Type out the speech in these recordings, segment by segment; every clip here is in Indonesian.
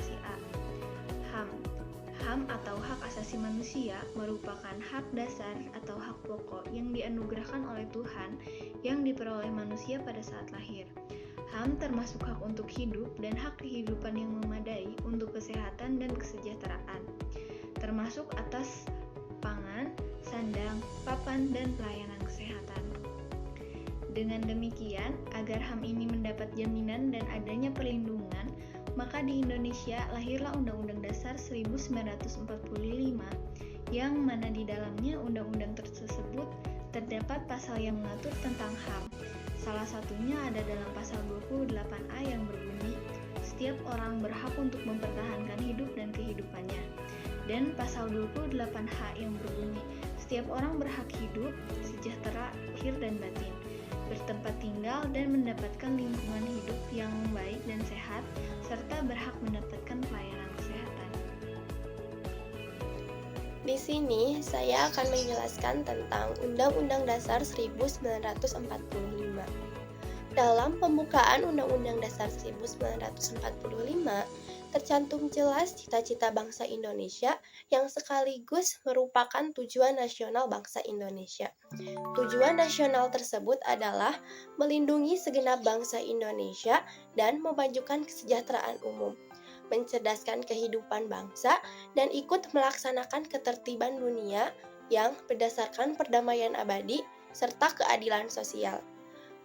Proklamasi A. HAM. HAM atau hak asasi manusia merupakan hak dasar atau hak pokok yang dianugerahkan oleh Tuhan yang diperoleh manusia pada saat lahir. HAM termasuk hak untuk hidup dan hak kehidupan yang memadai untuk kesehatan dan kesejahteraan, termasuk atas pangan, sandang, papan, dan pelayanan kesehatan. Dengan demikian, agar HAM ini mendapat jaminan dan adanya perlindungan, maka di Indonesia lahirlah Undang-Undang Dasar 1945 yang mana di dalamnya undang-undang tersebut terdapat pasal yang mengatur tentang HAM. Salah satunya ada dalam pasal 28A yang berbunyi, setiap orang berhak untuk mempertahankan hidup dan kehidupannya. Dan pasal 28H yang berbunyi, setiap orang berhak hidup, sejahtera, lahir dan batin, bertempat tinggal dan mendapatkan lingkungan hidup yang baik dan sehat, serta berhak mendapatkan pelayanan kesehatan. Di sini saya akan menjelaskan tentang Undang-Undang Dasar 1945. Dalam pembukaan Undang-Undang Dasar 1945, tercantum jelas cita-cita bangsa Indonesia yang sekaligus merupakan tujuan nasional bangsa Indonesia. Tujuan nasional tersebut adalah melindungi segenap bangsa Indonesia dan memajukan kesejahteraan umum, mencerdaskan kehidupan bangsa, dan ikut melaksanakan ketertiban dunia yang berdasarkan perdamaian abadi serta keadilan sosial.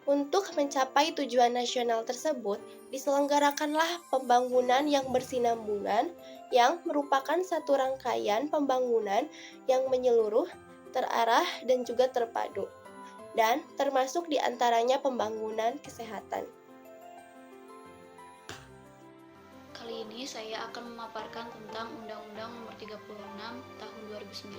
Untuk mencapai tujuan nasional tersebut, diselenggarakanlah pembangunan yang bersinambungan yang merupakan satu rangkaian pembangunan yang menyeluruh, terarah, dan juga terpadu, dan termasuk diantaranya pembangunan kesehatan. Kali ini saya akan memaparkan tentang Undang-Undang Nomor 36 Tahun 2009.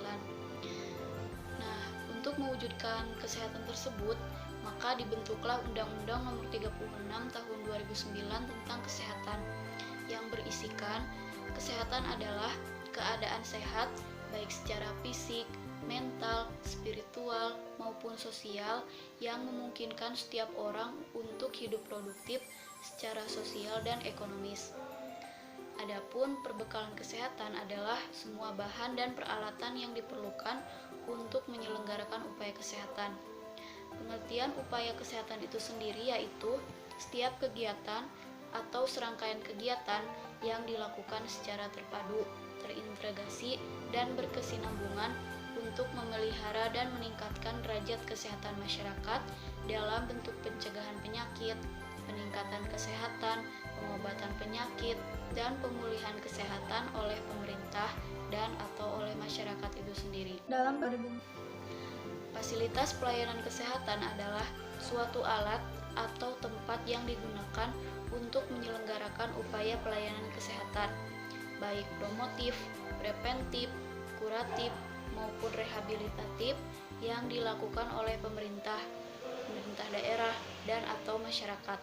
Nah, untuk mewujudkan kesehatan tersebut, maka dibentuklah Undang-Undang Nomor 36 Tahun 2009 tentang kesehatan yang berisikan kesehatan adalah keadaan sehat baik secara fisik, mental, spiritual, maupun sosial yang memungkinkan setiap orang untuk hidup produktif secara sosial dan ekonomis. Adapun perbekalan kesehatan adalah semua bahan dan peralatan yang diperlukan untuk menyelenggarakan upaya kesehatan. Pengertian upaya kesehatan itu sendiri yaitu setiap kegiatan atau serangkaian kegiatan yang dilakukan secara terpadu, terintegrasi, dan berkesinambungan untuk memelihara dan meningkatkan derajat kesehatan masyarakat dalam bentuk pencegahan penyakit, peningkatan kesehatan, pengobatan penyakit, dan pemulihan kesehatan oleh pemerintah dan atau oleh masyarakat itu sendiri. Dalam Fasilitas pelayanan kesehatan adalah suatu alat atau tempat yang digunakan untuk menyelenggarakan upaya pelayanan kesehatan, baik promotif, preventif, kuratif, maupun rehabilitatif yang dilakukan oleh pemerintah daerah, dan atau masyarakat.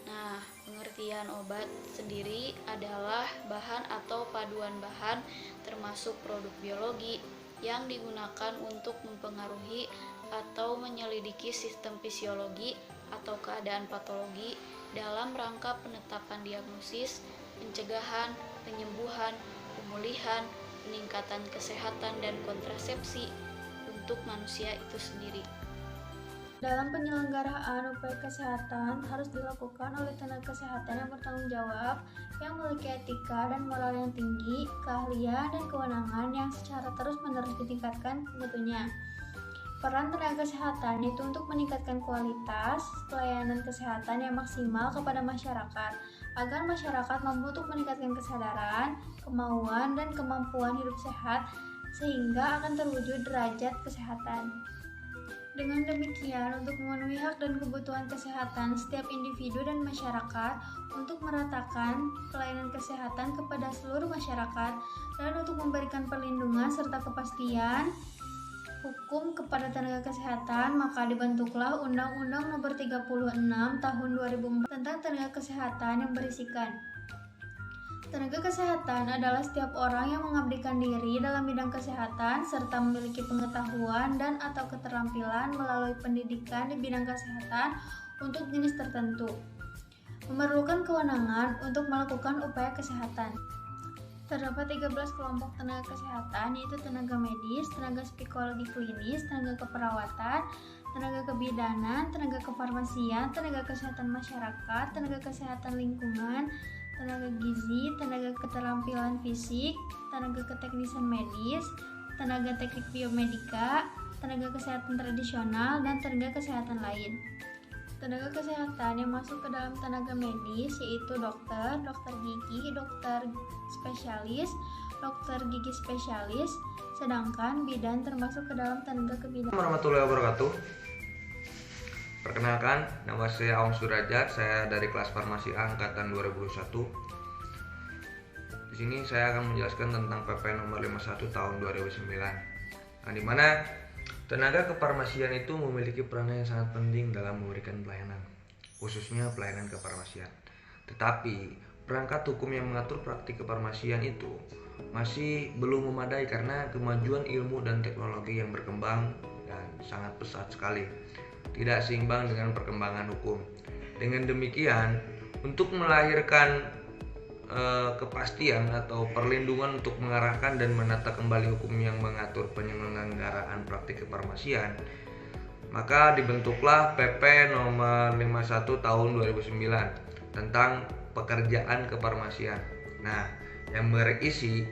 Nah, pengertian obat sendiri adalah bahan atau paduan bahan termasuk produk biologi yang digunakan untuk mempengaruhi atau menyelidiki sistem fisiologi atau keadaan patologi dalam rangka penetapan diagnosis, pencegahan, penyembuhan, pemulihan, peningkatan kesehatan dan kontrasepsi untuk manusia itu sendiri. Dalam penyelenggaraan upaya kesehatan harus dilakukan oleh tenaga kesehatan yang bertanggung jawab, yang memiliki etika dan moral yang tinggi, keahlian dan kewenangan yang secara terus-menerus ditingkatkan mutunya. Peran tenaga kesehatan itu untuk meningkatkan kualitas pelayanan kesehatan yang maksimal kepada masyarakat, agar masyarakat mampu untuk meningkatkan kesadaran, kemauan, dan kemampuan hidup sehat, sehingga akan terwujud derajat kesehatan. Dengan demikian, untuk memenuhi hak dan kebutuhan kesehatan setiap individu dan masyarakat, untuk meratakan pelayanan kesehatan kepada seluruh masyarakat, dan untuk memberikan perlindungan serta kepastian hukum kepada tenaga kesehatan, maka dibentuklah Undang-Undang Nomor 36 Tahun 2004 tentang tenaga kesehatan yang berisikan tenaga kesehatan adalah setiap orang yang mengabdikan diri dalam bidang kesehatan serta memiliki pengetahuan dan atau keterampilan melalui pendidikan di bidang kesehatan untuk jenis tertentu. memerlukan kewenangan untuk melakukan upaya kesehatan. Terdapat 13 kelompok tenaga kesehatan, yaitu tenaga medis, tenaga psikologi klinis, tenaga keperawatan, tenaga kebidanan, tenaga kefarmasian, tenaga kesehatan masyarakat, tenaga kesehatan lingkungan, tenaga gizi, tenaga keterampilan fisik, tenaga keteknisan medis, tenaga teknik biomedika, tenaga kesehatan tradisional, dan tenaga kesehatan lain. Tenaga kesehatan yang masuk ke dalam tenaga medis yaitu dokter, dokter gigi, dokter spesialis, dokter gigi spesialis, sedangkan bidan termasuk ke dalam tenaga kebidanan. Warahmatullahi wabarakatuh. Perkenalkan, nama saya Aung Surajat, saya dari kelas Farmasi A angkatan 2021. Di sini saya akan menjelaskan tentang PP nomor 51 tahun 2009. Nah, di mana tenaga kefarmasian itu memiliki peranan yang sangat penting dalam memberikan pelayanan, khususnya pelayanan kefarmasian. Tetapi perangkat hukum yang mengatur praktik kefarmasian itu masih belum memadai karena kemajuan ilmu dan teknologi yang berkembang dan sangat pesat sekali, tidak seimbang dengan perkembangan hukum. Dengan demikian, untuk melahirkan kepastian atau perlindungan untuk mengarahkan dan menata kembali hukum yang mengatur penyelenggaraan praktik kefarmasian, maka dibentuklah PP nomor 51 tahun 2009 tentang pekerjaan kefarmasian. Nah, yang berisi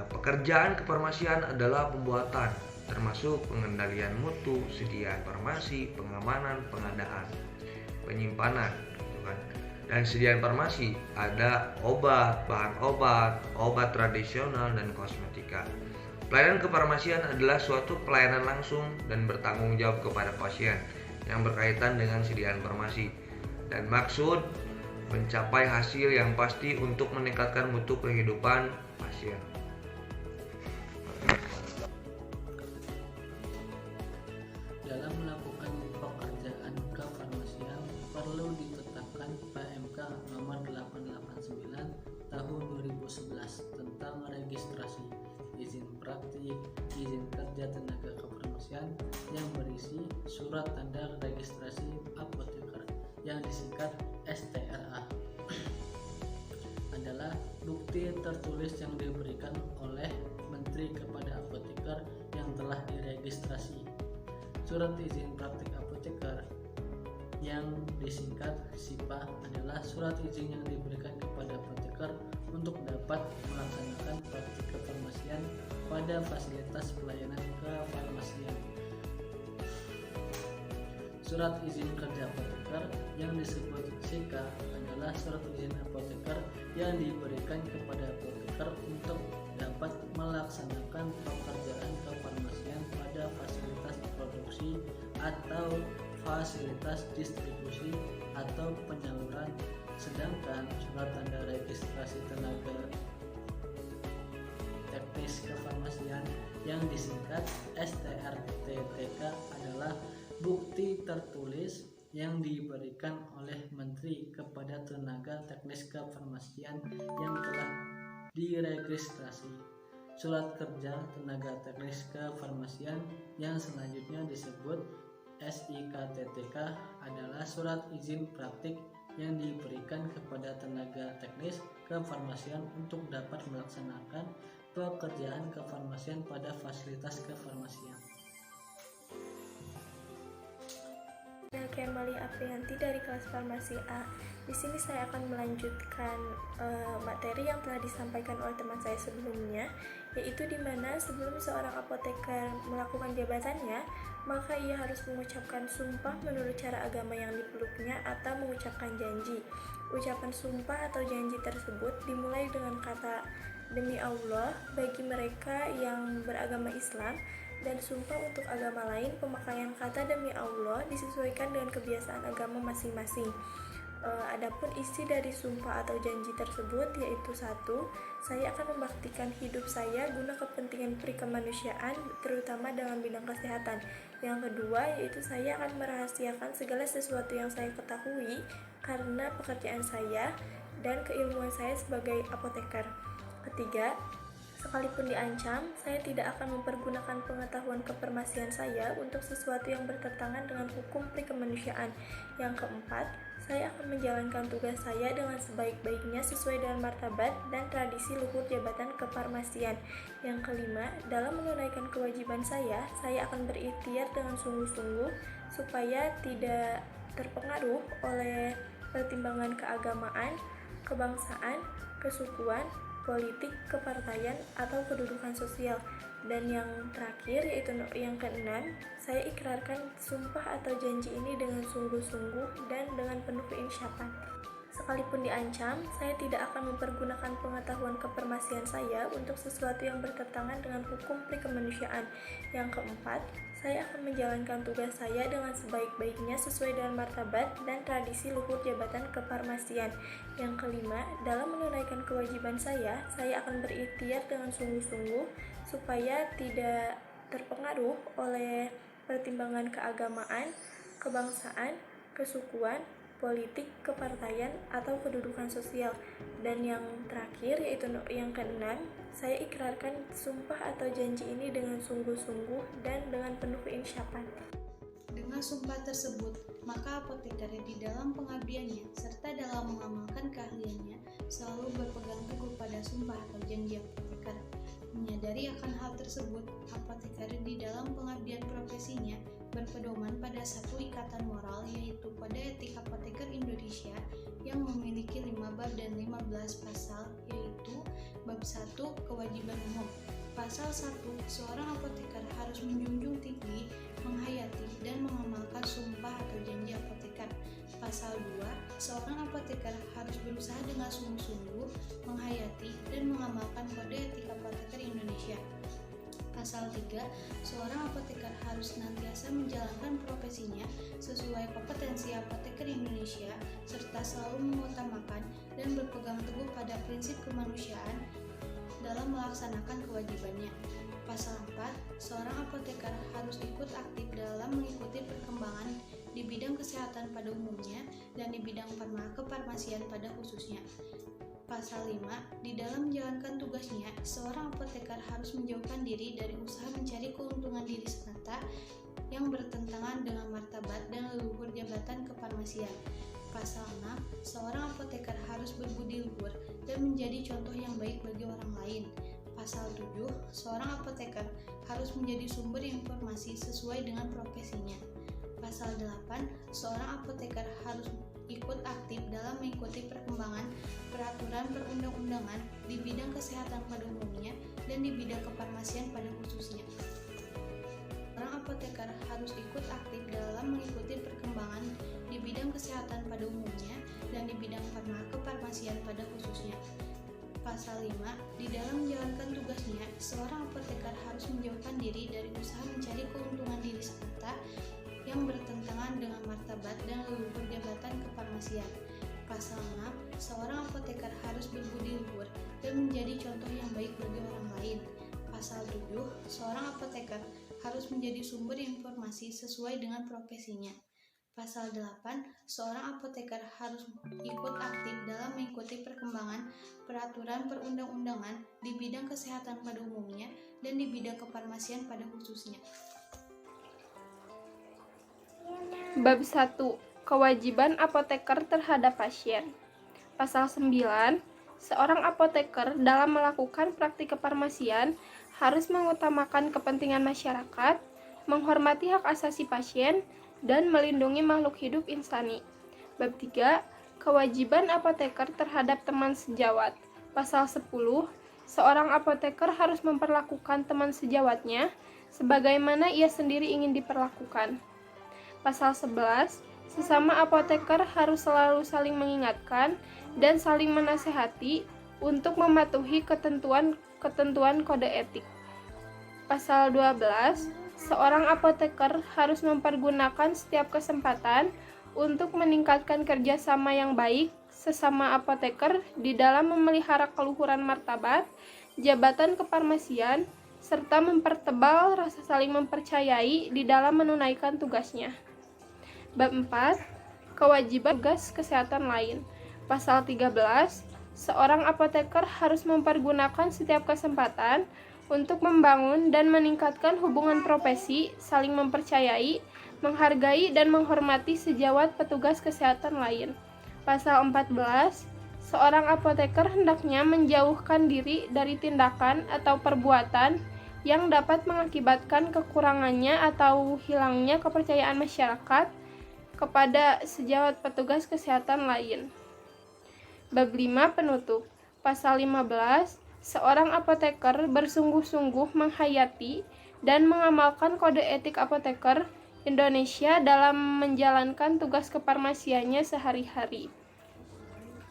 pekerjaan kefarmasian adalah pembuatan, termasuk pengendalian mutu, sediaan farmasi, pengamanan, pengadaan, penyimpanan, dan sediaan farmasi ada obat, bahan obat, obat tradisional, dan kosmetika. Pelayanan kefarmasian adalah suatu pelayanan langsung dan bertanggung jawab kepada pasien yang berkaitan dengan sediaan farmasi dan maksud mencapai hasil yang pasti untuk meningkatkan mutu kehidupan pasien. Dalam melakukan pekerjaan kefarmasian perlu ditetapkan PMK nomor 889 tahun 2011 tentang registrasi, izin praktik, izin kerja tenaga kefarmasian yang berisi surat tanda registrasi apoteker yang disingkat STRA adalah bukti tertulis yang diberikan oleh Menteri kepada apoteker yang telah diregistrasi. Surat izin praktik apoteker yang disingkat SIPA adalah surat izin yang diberikan kepada apoteker untuk dapat melaksanakan praktik kefarmasian pada fasilitas pelayanan kefarmasian. Surat izin kerja apoteker yang disebut SIKA adalah surat izin apoteker yang diberikan kepada apoteker untuk dapat melaksanakan pekerjaan kefarmasian pada fasilitas produksi atau fasilitas distribusi atau penyaluran, sedangkan surat tanda registrasi tenaga teknis kefarmasian yang disingkat STRTTK adalah bukti tertulis yang diberikan oleh Menteri kepada tenaga teknis kefarmasian yang telah diregistrasi. Surat kerja tenaga teknis kefarmasian yang selanjutnya disebut SIKTTK adalah surat izin praktik yang diberikan kepada tenaga teknis kefarmasian untuk dapat melaksanakan pekerjaan kefarmasian pada fasilitas kefarmasian. Kembali Aprianti dari kelas Farmasi A. Di sini saya akan melanjutkan materi yang telah disampaikan oleh teman saya sebelumnya, yaitu di mana sebelum seorang apoteker melakukan jabatannya, maka ia harus mengucapkan sumpah menurut cara agama yang dipeluknya atau mengucapkan janji. Ucapan sumpah atau janji tersebut dimulai dengan kata demi Allah bagi mereka yang beragama Islam, dan sumpah untuk agama lain pemakaian kata demi Allah disesuaikan dengan kebiasaan agama masing-masing. Adapun isi dari sumpah atau janji tersebut yaitu 1. Saya akan membaktikan hidup saya guna kepentingan perikemanusiaan terutama dalam bidang kesehatan. Yang kedua yaitu saya akan merahasiakan segala sesuatu yang saya ketahui karena pekerjaan saya dan keilmuan saya sebagai apoteker. Ketiga, sekalipun diancam, saya tidak akan mempergunakan pengetahuan kefarmasian saya untuk sesuatu yang bertentangan dengan hukum perikemanusiaan. Yang keempat, saya akan menjalankan tugas saya dengan sebaik-baiknya sesuai dengan martabat dan tradisi luhur jabatan kefarmasian. Yang kelima, dalam menunaikan kewajiban saya akan berikhtiar dengan sungguh-sungguh supaya tidak terpengaruh oleh pertimbangan keagamaan, kebangsaan, kesukuan, politik, kepartaian, atau kedudukan sosial. Dan yang terakhir, yaitu yang keenam, saya ikrarkan sumpah atau janji ini dengan sungguh-sungguh dan dengan penuh keinsyapan. Sekalipun diancam, saya tidak akan mempergunakan pengetahuan kefarmasian saya untuk sesuatu yang bertentangan dengan hukum prikemanusiaan. Yang keempat, saya akan menjalankan tugas saya dengan sebaik-baiknya sesuai dengan martabat dan tradisi luhur jabatan kefarmasian. Yang kelima, dalam menunaikan kewajiban saya akan berikhtiar dengan sungguh-sungguh supaya tidak terpengaruh oleh pertimbangan keagamaan, kebangsaan, kesukuan, politik, kepartaian, atau kedudukan sosial. Dan yang terakhir, yaitu yang keenam, saya ikrarkan sumpah atau janji ini dengan sungguh-sungguh dan dengan penuh keinsyapan. Dengan sumpah tersebut, maka apoteker di dalam pengabdiannya serta dalam mengamalkan keahliannya selalu berpegang teguh pada sumpah atau janji apoteker. Menyadari akan hal tersebut, apoteker di dalam pengabdian profesinya berpedoman pada satu ikatan moral, yaitu pada etik apoteker Indonesia yang memiliki 5 bab dan 15 pasal, yaitu bab 1 kewajiban umum. Pasal 1, seorang apoteker harus menjunjung tinggi, menghayati, dan mengamalkan sumpah atau janji apoteker. Pasal 2, seorang apoteker harus berusaha dengan sungguh-sungguh, menghayati, dan mengamalkan kode etik apoteker Indonesia. Pasal 3, seorang apoteker harus senantiasa menjalankan profesinya sesuai kompetensi apoteker Indonesia, serta selalu mengutamakan dan berpegang teguh pada prinsip kemanusiaan dalam melaksanakan kewajibannya. Pasal 4, seorang apoteker harus ikut aktif dalam mengikuti perkembangan di bidang kesehatan pada umumnya dan di bidang kefarmasian pada khususnya. Pasal 5, di dalam menjalankan tugasnya, seorang apoteker harus menjauhkan diri dari usaha mencari keuntungan diri semata yang bertentangan dengan martabat dan leluhur jabatan kefarmasian. Pasal 6, seorang apoteker harus berbudi luhur dan menjadi contoh yang baik bagi orang lain. Pasal 7, seorang apoteker harus menjadi sumber informasi sesuai dengan profesinya. Pasal 8, seorang apoteker harus ikut aktif dalam mengikuti perkembangan peraturan perundang-undangan di bidang kesehatan pada umumnya dan di bidang kefarmasian pada khususnya. Seorang apoteker harus ikut aktif dalam mengikuti perkembangan di bidang kesehatan pada umumnya dan di bidang kefarmasian pada khususnya. Pasal 5, di dalam menjalankan tugasnya, seorang apoteker harus menjauhkan diri dari usaha mencari keuntungan diri semata yang bertentangan dengan martabat dan leluhur jabatan kefarmasian. Pasal 6, seorang apoteker harus berbudi luhur dan menjadi contoh yang baik bagi orang lain. Pasal 7, seorang apoteker harus menjadi sumber informasi sesuai dengan profesinya. Pasal 8, seorang apoteker harus ikut aktif dalam mengikuti perkembangan peraturan perundang-undangan di bidang kesehatan pada umumnya dan di bidang kefarmasian pada khususnya. Bab 1. Kewajiban apoteker terhadap pasien. Pasal 9. Seorang apoteker dalam melakukan praktik kefarmasian harus mengutamakan kepentingan masyarakat, menghormati hak asasi pasien, dan melindungi makhluk hidup insani. Bab 3. Kewajiban apoteker terhadap teman sejawat. Pasal 10. Seorang apoteker harus memperlakukan teman sejawatnya sebagaimana ia sendiri ingin diperlakukan. Pasal 11, sesama apoteker harus selalu saling mengingatkan dan saling menasehati untuk mematuhi ketentuan kode etik. Pasal 12, seorang apoteker harus mempergunakan setiap kesempatan untuk meningkatkan kerjasama yang baik sesama apoteker di dalam memelihara keluhuran martabat, jabatan kefarmasian, serta mempertebal rasa saling mempercayai di dalam menunaikan tugasnya. Bab 4. Kewajiban tugas kesehatan lain. Pasal 13. Seorang apoteker harus mempergunakan setiap kesempatan untuk membangun dan meningkatkan hubungan profesi, saling mempercayai, menghargai dan menghormati sejawat petugas kesehatan lain. Pasal 14, seorang apoteker hendaknya menjauhkan diri dari tindakan atau perbuatan yang dapat mengakibatkan kekurangannya atau hilangnya kepercayaan masyarakat kepada sejawat petugas kesehatan lain. Bab 5 penutup. Pasal 15, seorang apoteker bersungguh-sungguh menghayati dan mengamalkan kode etik apoteker Indonesia dalam menjalankan tugas kefarmasiannya sehari-hari.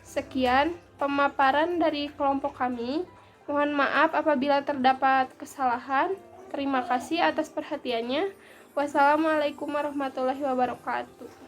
Sekian pemaparan dari kelompok kami. Mohon maaf apabila terdapat kesalahan. Terima kasih atas perhatiannya. Wassalamualaikum warahmatullahi wabarakatuh.